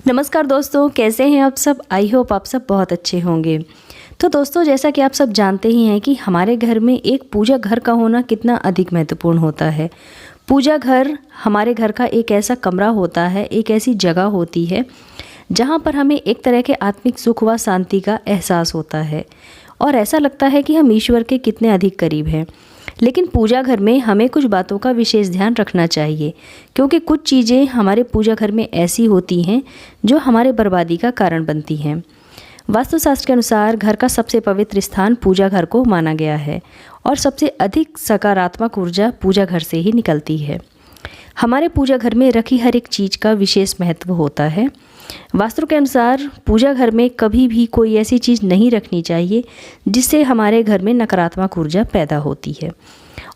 नमस्कार दोस्तों, कैसे हैं आप सब। आई होप आप सब बहुत अच्छे होंगे। तो दोस्तों, जैसा कि आप सब जानते ही हैं कि हमारे घर में एक पूजा घर का होना कितना अधिक महत्वपूर्ण होता है। पूजा घर हमारे घर का एक ऐसा कमरा होता है, एक ऐसी जगह होती है जहाँ पर हमें एक तरह के आत्मिक सुख व शांति का एहसास होता है और ऐसा लगता है कि हम ईश्वर के कितने अधिक करीब हैं। लेकिन पूजा घर में हमें कुछ बातों का विशेष ध्यान रखना चाहिए, क्योंकि कुछ चीज़ें हमारे पूजा घर में ऐसी होती हैं जो हमारे बर्बादी का कारण बनती हैं। वास्तुशास्त्र के अनुसार घर का सबसे पवित्र स्थान पूजा घर को माना गया है और सबसे अधिक सकारात्मक ऊर्जा पूजा घर से ही निकलती है। हमारे पूजा घर में रखी हर एक चीज़ का विशेष महत्व होता है। वास्तु के अनुसार पूजा घर में कभी भी कोई ऐसी चीज़ नहीं रखनी चाहिए जिससे हमारे घर में नकारात्मक ऊर्जा पैदा होती है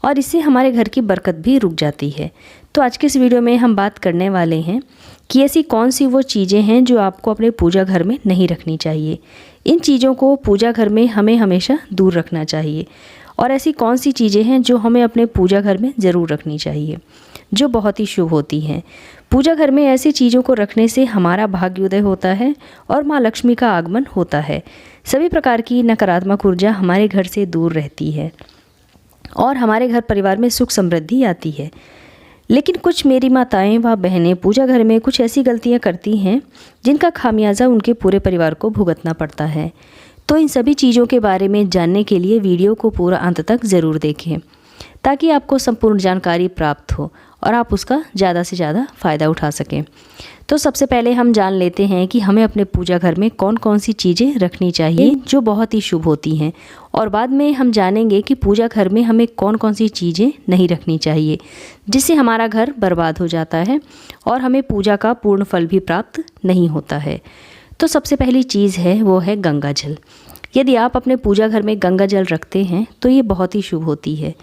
और इससे हमारे घर की बरकत भी रुक जाती है। तो आज के इस वीडियो में हम बात करने वाले हैं कि ऐसी कौन सी वो चीज़ें हैं जो आपको अपने पूजा घर में नहीं रखनी चाहिए। इन चीज़ों को पूजा घर में हमें हमेशा दूर रखना चाहिए और ऐसी कौन सी चीज़ें हैं जो हमें अपने पूजा घर में ज़रूर रखनी चाहिए, जो बहुत ही शुभ होती हैं। पूजा घर में ऐसी चीज़ों को रखने से हमारा भाग्योदय होता है और माँ लक्ष्मी का आगमन होता है। सभी प्रकार की नकारात्मक ऊर्जा हमारे घर से दूर रहती है और हमारे घर परिवार में सुख समृद्धि आती है। लेकिन कुछ मेरी माताएं व बहनें पूजा घर में कुछ ऐसी गलतियां करती हैं जिनका खामियाजा उनके पूरे परिवार को भुगतना पड़ता है। तो इन सभी चीज़ों के बारे में जानने के लिए वीडियो को पूरा अंत तक ज़रूर देखें ताकि आपको संपूर्ण जानकारी प्राप्त हो और आप उसका ज़्यादा से ज़्यादा फ़ायदा उठा सकें। तो सबसे पहले हम जान लेते हैं कि हमें अपने पूजा घर में कौन कौन सी चीज़ें रखनी चाहिए जो बहुत ही शुभ होती हैं, और बाद में हम जानेंगे कि पूजा घर में हमें कौन कौन सी चीज़ें नहीं रखनी चाहिए जिससे हमारा घर बर्बाद हो जाता है और हमें पूजा का पूर्ण फल भी प्राप्त नहीं होता है। तो सबसे पहली चीज़ है वो है गंगा जल। यदि आप अपने पूजा घर में गंगा जल रखते हैं तो ये बहुत ही शुभ होती है।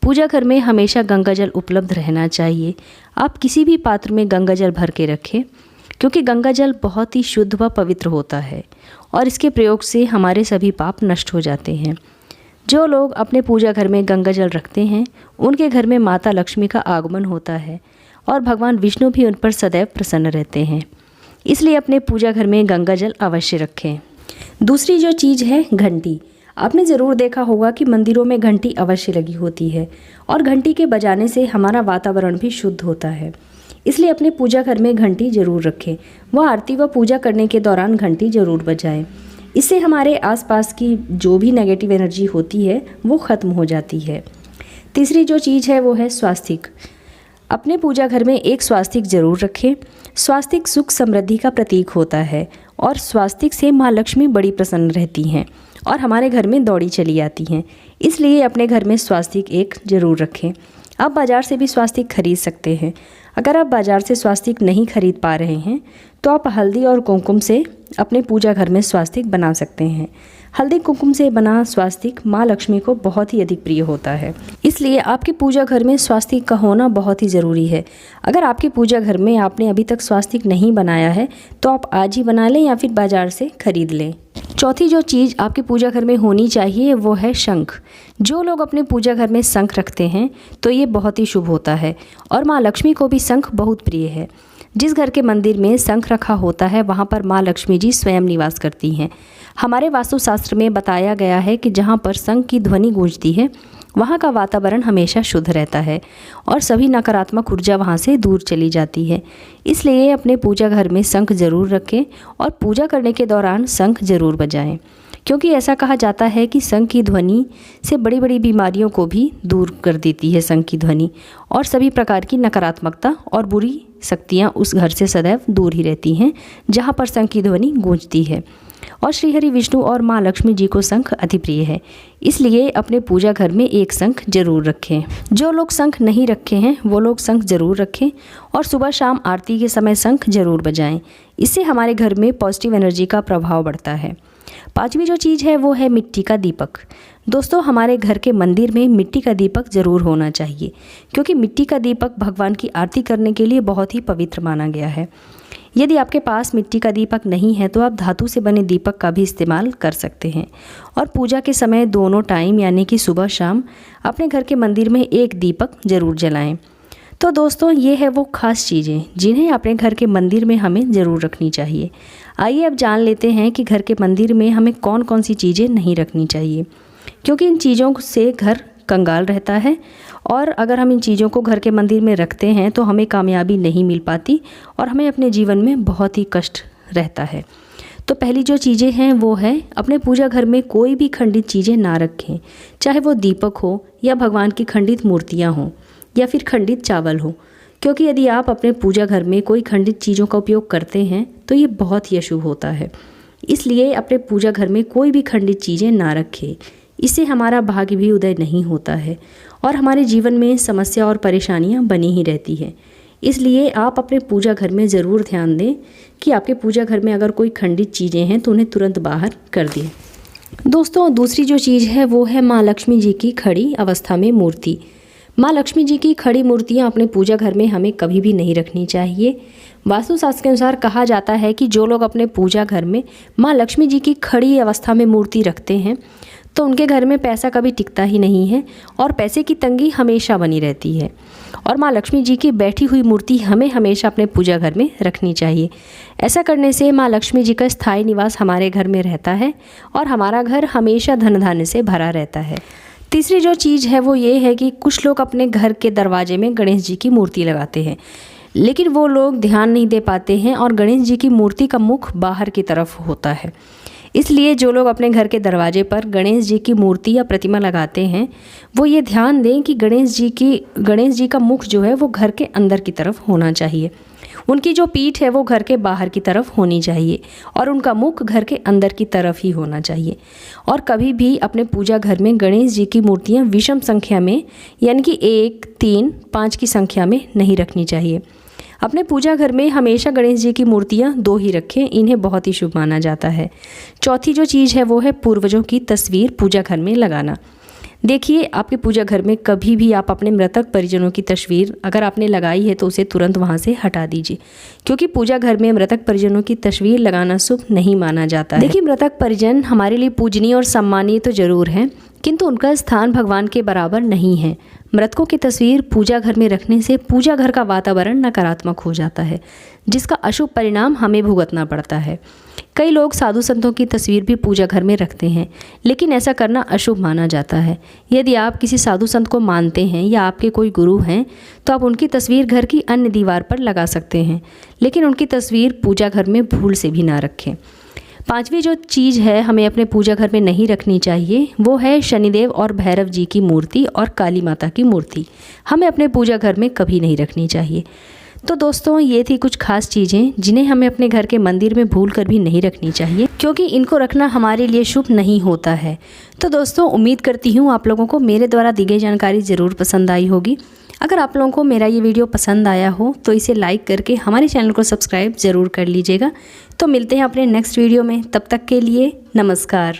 पूजा घर में हमेशा गंगा जल उपलब्ध रहना चाहिए। आप किसी भी पात्र में गंगा जल भर के रखें, क्योंकि गंगा जल बहुत ही शुद्ध व पवित्र होता है और इसके प्रयोग से हमारे सभी पाप नष्ट हो जाते हैं। जो लोग अपने पूजा घर में गंगा जल रखते हैं उनके घर में माता लक्ष्मी का आगमन होता है और भगवान विष्णु भी उन पर सदैव प्रसन्न रहते हैं। इसलिए अपने पूजा घर में गंगा जल अवश्य रखें। दूसरी जो चीज़ है घंटी। आपने ज़रूर देखा होगा कि मंदिरों में घंटी अवश्य लगी होती है और घंटी के बजाने से हमारा वातावरण भी शुद्ध होता है। इसलिए अपने पूजा घर में घंटी ज़रूर रखें व आरती व पूजा करने के दौरान घंटी ज़रूर बजाएं। इससे हमारे आसपास की जो भी नेगेटिव एनर्जी होती है वो ख़त्म हो जाती है। तीसरी जो चीज़ है वो है स्वास्तिक। अपने पूजा घर में एक स्वास्तिक ज़रूर रखें। स्वास्तिक सुख समृद्धि का प्रतीक होता है और स्वास्तिक से माँ लक्ष्मी बड़ी प्रसन्न रहती हैं और हमारे घर में दौड़ी चली आती हैं। इसलिए अपने घर में स्वास्तिक एक ज़रूर रखें। आप बाज़ार से भी स्वास्तिक खरीद सकते हैं। अगर आप बाज़ार से स्वास्तिक नहीं खरीद पा रहे हैं तो आप हल्दी और कुमकुम से अपने पूजा घर में स्वास्तिक बना सकते हैं। हल्दी कुमकुम से बना स्वास्तिक माँ लक्ष्मी को बहुत ही अधिक प्रिय होता है। इसलिए आपके पूजा घर में स्वास्तिक का होना बहुत ही ज़रूरी है। अगर आपके पूजा घर में आपने अभी तक स्वास्तिक नहीं बनाया है तो आप आज ही बना लें या फिर बाज़ार से खरीद लें। चौथी जो चीज़ आपके पूजा घर में होनी चाहिए वो है शंख। जो लोग अपने पूजा घर में शंख रखते हैं तो ये बहुत ही शुभ होता है और माँ लक्ष्मी को भी शंख बहुत प्रिय है। जिस घर के मंदिर में शंख रखा होता है वहाँ पर माँ लक्ष्मी जी स्वयं निवास करती हैं। हमारे वास्तुशास्त्र में बताया गया है कि जहाँ पर शंख की ध्वनि गूंजती है वहाँ का वातावरण हमेशा शुद्ध रहता है और सभी नकारात्मक ऊर्जा वहाँ से दूर चली जाती है। इसलिए अपने पूजा घर में शंख ज़रूर रखें और पूजा करने के दौरान शंख ज़रूर बजाएं, क्योंकि ऐसा कहा जाता है कि शंख की ध्वनि से बड़ी बड़ी बीमारियों को भी दूर कर देती है शंख की ध्वनि, और सभी प्रकार की नकारात्मकता और बुरी शक्तियाँ उस घर से सदैव दूर ही रहती हैं जहाँ पर शंख की ध्वनि गूंजती है। और श्री हरि विष्णु और माँ लक्ष्मी जी को शंख अति प्रिय है। इसलिए अपने पूजा घर में एक शंख जरूर रखें। जो लोग शंख नहीं रखे हैं वो लोग शंख जरूर रखें और सुबह शाम आरती के समय शंख जरूर बजाएं। इससे हमारे घर में पॉजिटिव एनर्जी का प्रभाव बढ़ता है। पांचवी जो चीज़ है वो है मिट्टी का दीपक। दोस्तों, हमारे घर के मंदिर में मिट्टी का दीपक ज़रूर होना चाहिए, क्योंकि मिट्टी का दीपक भगवान की आरती करने के लिए बहुत ही पवित्र माना गया है। यदि आपके पास मिट्टी का दीपक नहीं है तो आप धातु से बने दीपक का भी इस्तेमाल कर सकते हैं और पूजा के समय दोनों टाइम यानी कि सुबह शाम अपने घर के मंदिर में एक दीपक ज़रूर जलाएं। तो दोस्तों ये है वो ख़ास चीज़ें जिन्हें अपने घर के मंदिर में हमें ज़रूर रखनी चाहिए। आइए अब जान लेते हैं कि घर के मंदिर में हमें कौन कौन सी चीज़ें नहीं रखनी चाहिए, क्योंकि इन चीज़ों से घर कंगाल रहता है और अगर हम इन चीज़ों को घर के मंदिर में रखते हैं तो हमें कामयाबी नहीं मिल पाती और हमें अपने जीवन में बहुत ही कष्ट रहता है। तो पहली जो चीज़ें हैं वो है अपने पूजा घर में कोई भी खंडित चीज़ें ना रखें, चाहे वो दीपक हो या भगवान की खंडित मूर्तियाँ हों या फिर खंडित चावल हो, क्योंकि यदि आप अपने पूजा घर में कोई खंडित चीज़ों का उपयोग करते हैं तो ये बहुत ही अशुभ होता है। इसलिए अपने पूजा घर में कोई भी खंडित चीज़ें ना रखें, इससे हमारा भाग्य भी उदय नहीं होता है और हमारे जीवन में समस्या और परेशानियां बनी ही रहती है। इसलिए आप अपने पूजा घर में ज़रूर ध्यान दें कि आपके पूजा घर में अगर कोई खंडित चीज़ें हैं तो उन्हें तुरंत बाहर कर दें। दोस्तों दूसरी जो चीज़ है वो है माँ लक्ष्मी जी की खड़ी अवस्था में मूर्ति। माँ लक्ष्मी जी की खड़ी मूर्तियाँ अपने पूजा घर में हमें कभी भी नहीं रखनी चाहिए। वास्तुशास्त्र के अनुसार कहा जाता है कि जो लोग अपने पूजा घर में माँ लक्ष्मी जी की खड़ी अवस्था में मूर्ति रखते हैं तो उनके घर में पैसा कभी टिकता ही नहीं है और पैसे की तंगी हमेशा बनी रहती है। और माँ लक्ष्मी जी की बैठी हुई मूर्ति हमें हमेशा अपने पूजा घर में रखनी चाहिए। ऐसा करने से माँ लक्ष्मी जी का स्थायी निवास हमारे घर में रहता है और हमारा घर हमेशा धन धान्य से भरा रहता है। तीसरी जो चीज़ है वो ये है कि कुछ लोग अपने घर के दरवाजे में गणेश जी की मूर्ति लगाते हैं, लेकिन वो लोग ध्यान नहीं दे पाते हैं और गणेश जी की मूर्ति का मुख बाहर की तरफ होता है। इसलिए जो लोग अपने घर के दरवाजे पर गणेश जी की मूर्ति या प्रतिमा लगाते हैं वो ये ध्यान दें कि गणेश जी का मुख जो है वो घर के अंदर की तरफ होना चाहिए। उनकी जो पीठ है वो घर के बाहर की तरफ होनी चाहिए और उनका मुख घर के अंदर की तरफ ही होना चाहिए। और कभी भी अपने पूजा घर में गणेश जी की मूर्तियाँ विषम संख्या में यानी कि 1, 3, 5 की संख्या में नहीं रखनी चाहिए। अपने पूजा घर में हमेशा गणेश जी की मूर्तियाँ 2 ही रखें, इन्हें बहुत ही शुभ माना जाता है। चौथी जो चीज़ है वो है पूर्वजों की तस्वीर पूजा घर में लगाना। देखिए आपके पूजा घर में कभी भी आप अपने मृतक परिजनों की तस्वीर अगर आपने लगाई है तो उसे तुरंत वहाँ से हटा दीजिए, क्योंकि पूजा घर में मृतक परिजनों की तस्वीर लगाना शुभ नहीं माना जाता है। देखिए मृतक परिजन हमारे लिए पूजनीय और सम्मानीय तो जरूर हैं, किंतु उनका स्थान भगवान के बराबर नहीं है। मृतकों की तस्वीर पूजा घर में रखने से पूजा घर का वातावरण नकारात्मक हो जाता है, जिसका अशुभ परिणाम हमें भुगतना पड़ता है। कई लोग साधु संतों की तस्वीर भी पूजा घर में रखते हैं, लेकिन ऐसा करना अशुभ माना जाता है। यदि आप किसी साधु संत को मानते हैं या आपके कोई गुरु हैं तो आप उनकी तस्वीर घर की अन्य दीवार पर लगा सकते हैं, लेकिन उनकी तस्वीर पूजा घर में भूल से भी ना रखें। पांचवी जो चीज़ है हमें अपने पूजा घर में नहीं रखनी चाहिए वो है शनिदेव और भैरव जी की मूर्ति और काली माता की मूर्ति हमें अपने पूजा घर में कभी नहीं रखनी चाहिए। तो दोस्तों ये थी कुछ खास चीज़ें जिन्हें हमें अपने घर के मंदिर में भूल कर भी नहीं रखनी चाहिए, क्योंकि इनको रखना हमारे लिए शुभ नहीं होता है। तो दोस्तों उम्मीद करती हूँ आप लोगों को मेरे द्वारा दी गई जानकारी ज़रूर पसंद आई होगी। अगर आप लोगों को मेरा ये वीडियो पसंद आया हो तो इसे लाइक करके हमारे चैनल को सब्सक्राइब ज़रूर कर लीजिएगा। तो मिलते हैं अपने नेक्स्ट वीडियो में, तब तक के लिए नमस्कार।